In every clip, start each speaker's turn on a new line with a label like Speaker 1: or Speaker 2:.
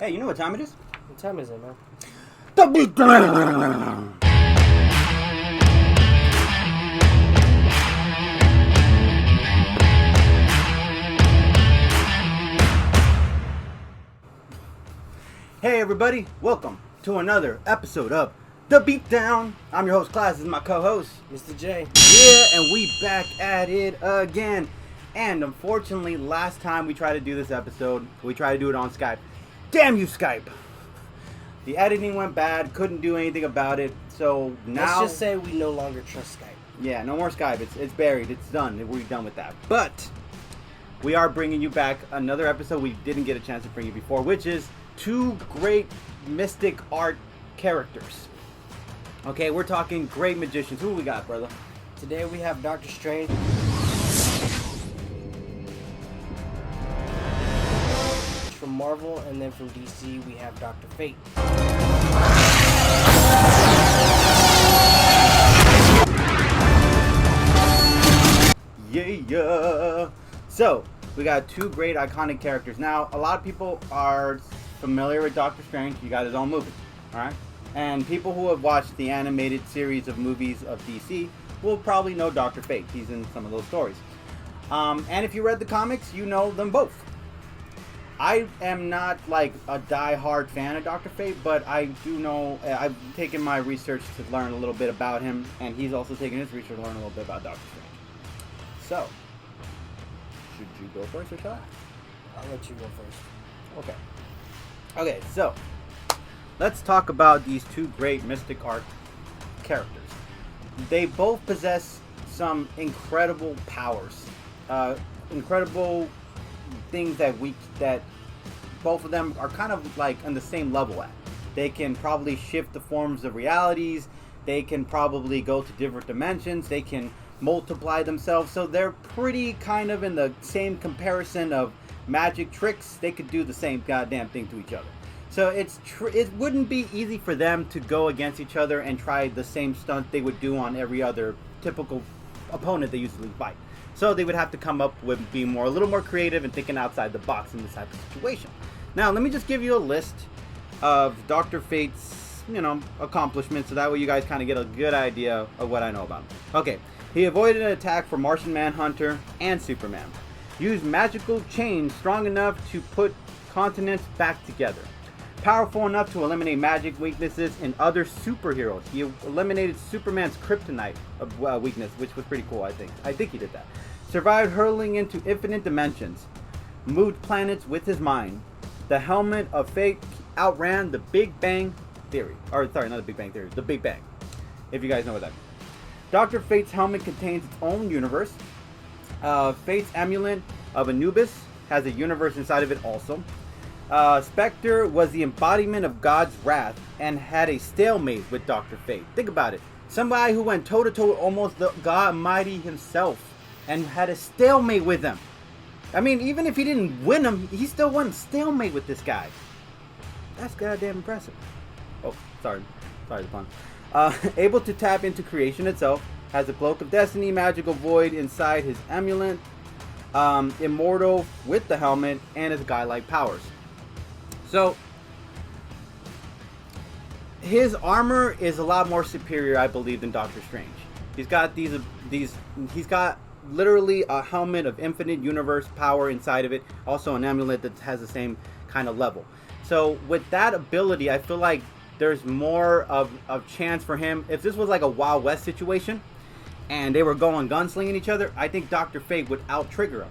Speaker 1: Hey, you know what time it is?
Speaker 2: What time is it, man?
Speaker 1: Hey everybody, welcome to another episode of The Beatdown. I'm your host, Class. This is my co-host,
Speaker 2: Mr. J.
Speaker 1: Yeah, and we back at it again. And unfortunately, last time we tried to do this episode, we tried to do it on Skype. Damn you, Skype! The editing went bad, couldn't do anything about it, so now...
Speaker 2: Let's just say we no longer trust Skype.
Speaker 1: Yeah, no more Skype. It's buried. It's done. We're done with that. But we are bringing you back another episode we didn't get a chance to bring you before, which is two great mystic art characters. Okay, we're talking great magicians. Who we got, brother?
Speaker 2: Today we have Doctor Strange from Marvel, and then from DC we have Dr. Fate.
Speaker 1: Yeah. So, we got two great iconic characters. Now, a lot of people are familiar with Doctor Strange. He got his own movie, alright? And people who have watched the animated series of movies of DC will probably know Dr. Fate. He's in some of those stories. And if you read the comics, you know them both. I am not like a die-hard fan of Dr. Fate, but I do know, I've taken my research to learn a little bit about him, and he's also taken his research to learn a little bit about Doctor Strange. So, should you go first or shall I?
Speaker 2: I'll let you go first.
Speaker 1: Okay, so let's talk about these two great mystic art characters. They both possess some incredible powers, incredible things that both of them are kind of like on the same level at. They can probably shift the forms of realities. They can probably go to different dimensions. They can multiply themselves. So they're pretty kind of in the same comparison of magic tricks. They could do the same goddamn thing to each other. So it wouldn't be easy for them to go against each other and try the same stunt they would do on every other typical opponent they usually fight. So they would have to come up with being a little more creative and thinking outside the box in this type of situation. Now, let me just give you a list of Dr. Fate's, accomplishments, so that way you guys kind of get a good idea of what I know about him. Okay, he avoided an attack from Martian Manhunter and Superman. Used magical chains strong enough to put continents back together. Powerful enough to eliminate magic weaknesses in other superheroes. He eliminated Superman's kryptonite weakness, which was pretty cool, I think. I think he did that. Survived hurling into infinite dimensions. Moved planets with his mind. The helmet of fate outran the Big Bang Theory. Or, sorry, not the Big Bang Theory. The Big Bang. If you guys know what that means. Dr. Fate's helmet contains its own universe. Fate's amulet of Anubis has a universe inside of it also. Spectre was the embodiment of God's wrath and had a stalemate with Dr. Fate. Think about it. Somebody who went toe-to-toe with almost the God Almighty himself and had a stalemate with him. I mean, even if he didn't win him, he still won stalemate with this guy. That's goddamn impressive. Oh, sorry the pun. Able to tap into creation itself. Has a cloak of destiny, magical void inside his amulet. Immortal with the helmet and his godlike powers. So, his armor is a lot more superior, I believe, than Doctor Strange. He's got he's got literally a helmet of infinite universe power inside of it. Also an amulet that has the same kind of level. So, with that ability, I feel like there's more of chance for him. If this was like a Wild West situation, and they were going gunslinging each other, I think Dr. Fate would out-trigger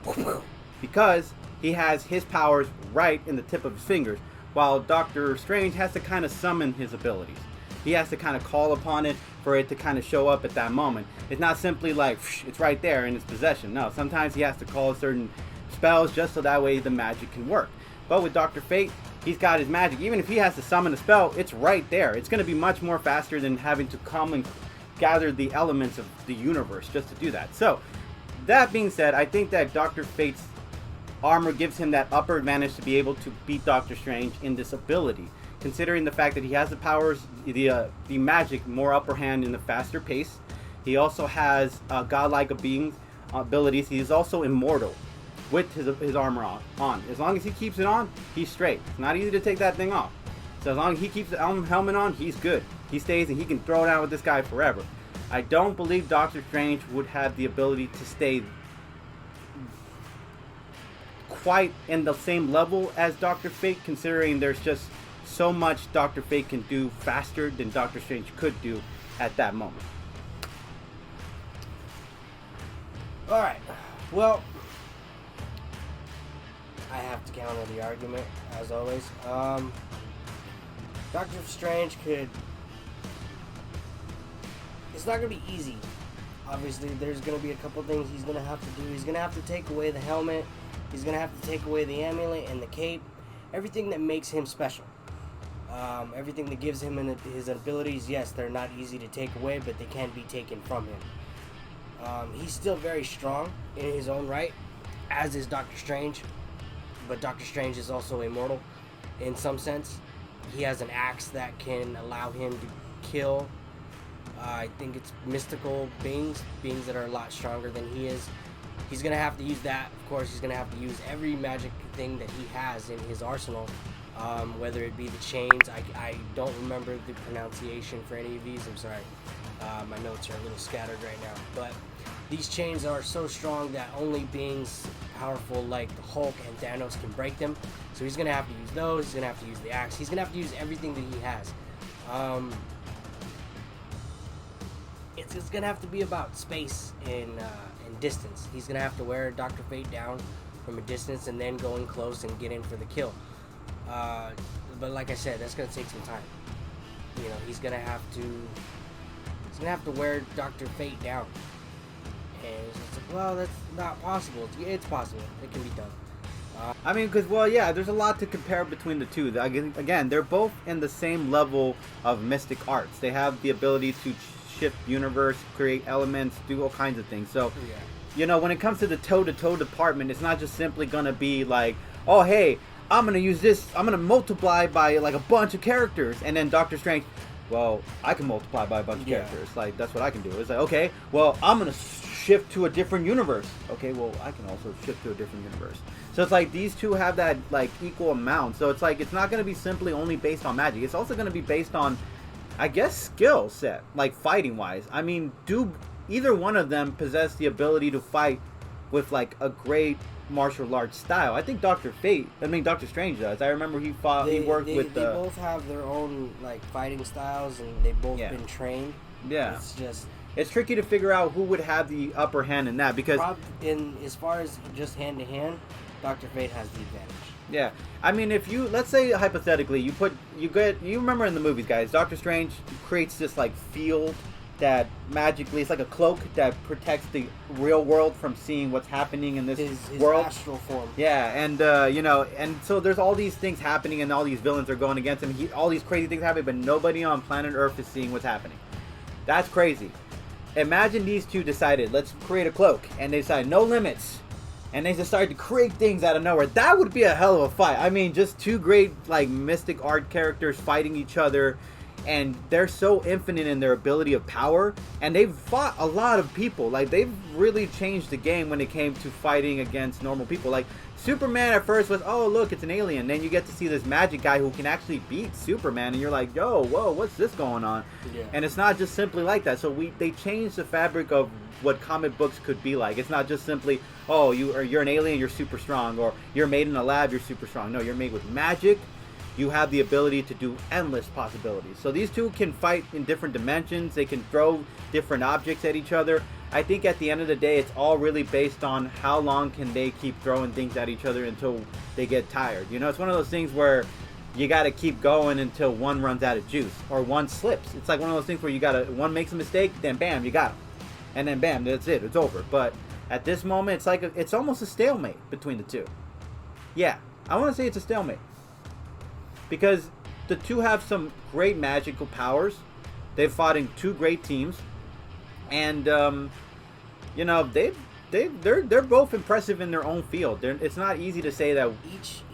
Speaker 1: him. Because he has his powers right in the tip of his fingers, while Doctor Strange has to kind of summon his abilities. He has to kind of call upon it for it to kind of show up at that moment. It's not simply like, it's right there in his possession. No, sometimes he has to call certain spells just so that way the magic can work. But with Dr. Fate, he's got his magic. Even if he has to summon a spell, it's right there. It's going to be much more faster than having to come and gather the elements of the universe just to do that. So, that being said, I think that Dr. Fate's armor gives him that upper advantage to be able to beat Doctor Strange in this ability, considering the fact that he has the powers, the magic, more upper hand in the faster pace. He also has godlike abilities. He is also immortal, with his armor on. As long as he keeps it on, he's straight. It's not easy to take that thing off. So as long as he keeps the helmet on, he's good. He stays and he can throw down with this guy forever. I don't believe Doctor Strange would have the ability to stay quite in the same level as Dr. Fate, considering there's just so much Dr. Fate can do faster than Doctor Strange could do at that moment.
Speaker 2: Alright, well, I have to counter the argument, as always. Doctor Strange could... It's not going to be easy. Obviously, there's going to be a couple things he's going to have to do. He's going to have to take away the helmet. He's going to have to take away the amulet and the cape. Everything that makes him special. Everything that gives him his abilities, yes, they're not easy to take away, but they can be taken from him. He's still very strong in his own right, as is Doctor Strange. But Doctor Strange is also immortal in some sense. He has an axe that can allow him to kill, I think it's mystical beings that are a lot stronger than he is. He's going to have to use that. Of course, he's going to have to use every magic thing that he has in his arsenal, whether it be the chains. I don't remember the pronunciation for any of these. I'm sorry. My notes are a little scattered right now. But these chains are so strong that only beings powerful like the Hulk and Thanos can break them. So he's going to have to use those. He's going to have to use the axe. He's going to have to use everything that he has. It's going to have to be about space and distance. He's going to have to wear Dr. Fate down from a distance and then go in close and get in for the kill. But like I said, that's going to take some time. You know, he's going to have to wear Dr. Fate down. And it's like, well, that's not possible. It's possible. It can be done.
Speaker 1: I mean, because, well, yeah, there's a lot to compare between the two. Again, they're both in the same level of mystic arts. They have the ability to shift universe, create elements, do all kinds of things. So, yeah. You know, when it comes to the toe-to-toe department, it's not just simply going to be like, oh, hey, I'm going to use this, I'm going to multiply by, like, a bunch of characters. And then Doctor Strange, well, I can multiply by a bunch of characters. Like, that's what I can do. It's like, okay, well, I'm going to shift to a different universe. Okay, well, I can also shift to a different universe. So it's like these two have that, like, equal amount. So it's like it's not going to be simply only based on magic. It's also going to be based on, I guess, skill set, like fighting-wise. I mean, do either one of them possess the ability to fight with, like, a great martial arts style? I think Doctor Strange does. I remember he worked with...
Speaker 2: They both have their own, like, fighting styles, and they've both been trained.
Speaker 1: Yeah.
Speaker 2: It's just...
Speaker 1: It's tricky to figure out who would have the upper hand in that, because...
Speaker 2: as far as just hand-to-hand, Dr. Fate has the advantage.
Speaker 1: Yeah. I mean, if you... Let's say, hypothetically, you remember in the movies, guys, Doctor Strange creates this, like, field that magically... It's like a cloak that protects the real world from seeing what's happening in this world.
Speaker 2: His astral form.
Speaker 1: Yeah, and, you know, and so there's all these things happening, and all these villains are going against him. All these crazy things happening, but nobody on planet Earth is seeing what's happening. That's crazy. Imagine these two decided, let's create a cloak, and they decided no limits, and they just started to create things out of nowhere. That would be a hell of a fight. I mean, just two great, like, mystic art characters fighting each other, and they're so infinite in their ability of power, and they've fought a lot of people. Like, they've really changed the game when it came to fighting against normal people. Like, Superman at first was, oh, look, it's an alien. Then you get to see this magic guy who can actually beat Superman, and you're like, yo, whoa, what's this going on? Yeah. And it's not just simply like that. So they changed the fabric of what comic books could be like. It's not just simply, oh, you're an alien, you're super strong, or you're made in a lab, you're super strong. No, you're made with magic. You have the ability to do endless possibilities. So these two can fight in different dimensions. They can throw different objects at each other. I think at the end of the day, it's all really based on how long can they keep throwing things at each other until they get tired. You know, it's one of those things where you got to keep going until one runs out of juice or one slips. It's like one of those things where one makes a mistake, then bam, you got him. And then bam, that's it. It's over. But at this moment, it's like it's almost a stalemate between the two. Yeah, I want to say it's a stalemate. Because the two have some great magical powers. They've fought in two great teams. And, you know, they're both impressive in their own field. It's not easy to say that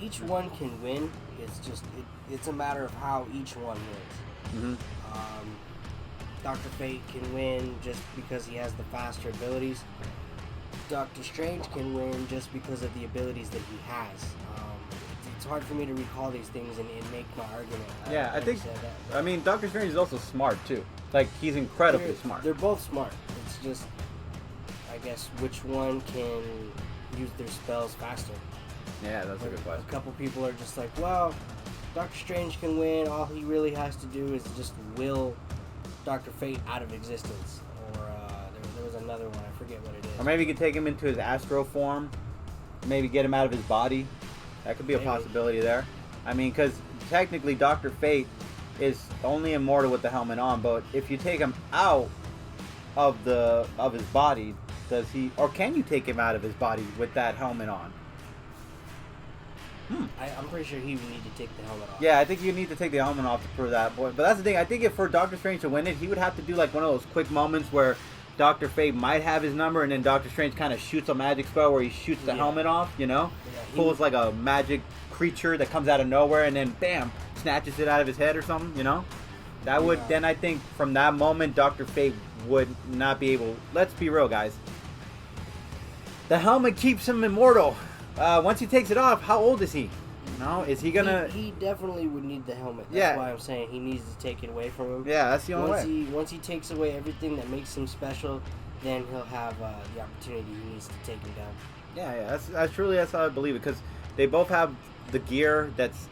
Speaker 2: each one can win. It's just it's a matter of how each one wins. Mm-hmm. Dr. Fate can win just because he has the faster abilities. Doctor Strange can win just because of the abilities that he has. It's hard for me to recall these things and make my argument.
Speaker 1: Yeah, I think. I mean, Doctor Strange is also smart too. Like, he's incredibly smart.
Speaker 2: They're both smart. It's just, I guess, which one can use their spells faster.
Speaker 1: Yeah, that's a good question.
Speaker 2: A couple people are just like, well, Doctor Strange can win. All he really has to do is just will Dr. Fate out of existence. Or there was another one. I forget what it is.
Speaker 1: Or maybe you could take him into his astro form. Maybe get him out of his body. That could be a possibility there. I mean, because technically Dr. Fate is only immortal with the helmet on, but if you take him out of his body, does he, or can you take him out of his body with that helmet on?
Speaker 2: I'm pretty sure he would need to take the helmet off.
Speaker 1: Yeah, I think you need to take the helmet off for that. But that's the thing. I think if for Doctor Strange to win it, he would have to do like one of those quick moments where Dr. Fate might have his number, and then Doctor Strange kind of shoots a magic spell where he shoots the helmet off, you know? Yeah, pulls like a magic creature that comes out of nowhere, and then bam, snatches it out of his head or something, you know? That would, then I think from that moment, Dr. Fate would not be able, let's be real, guys. The helmet keeps him immortal. Once he takes it off, how old is he? No, is he gonna?
Speaker 2: He definitely would need the helmet. That's why I'm saying he needs to take it away from him.
Speaker 1: Yeah, that's the only way.
Speaker 2: Once he takes away everything that makes him special, then he'll have the opportunity he needs to take him down.
Speaker 1: Yeah, that's how I believe it, because they both have the gear that's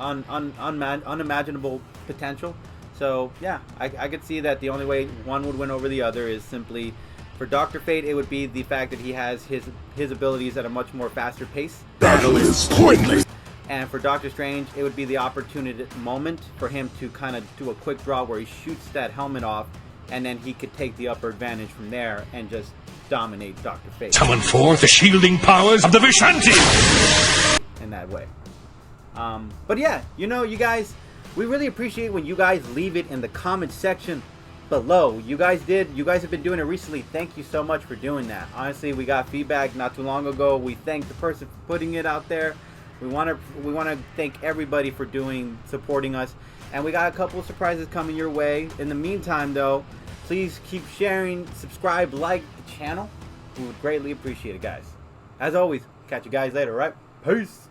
Speaker 1: unimaginable potential. So yeah, I could see that the only way one would win over the other is simply for Dr. Fate. It would be the fact that he has his abilities at a much more faster pace.
Speaker 3: Battle is pointless.
Speaker 1: And for Doctor Strange, it would be the opportunity moment for him to kind of do a quick draw where he shoots that helmet off, and then he could take the upper advantage from there and just dominate Dr. Fate.
Speaker 3: Summon forth the shielding powers of the Vishanti!
Speaker 1: In that way. But yeah, you guys, we really appreciate when you guys leave it in the comment section below. You guys have been doing it recently. Thank you so much for doing that. Honestly, we got feedback not too long ago. We thank the person for putting it out there. We want to thank everybody for supporting us, and we got a couple of surprises coming your way. In the meantime, though, please keep sharing, subscribe, like the channel. We would greatly appreciate it, guys. As always, catch you guys later, right? Peace.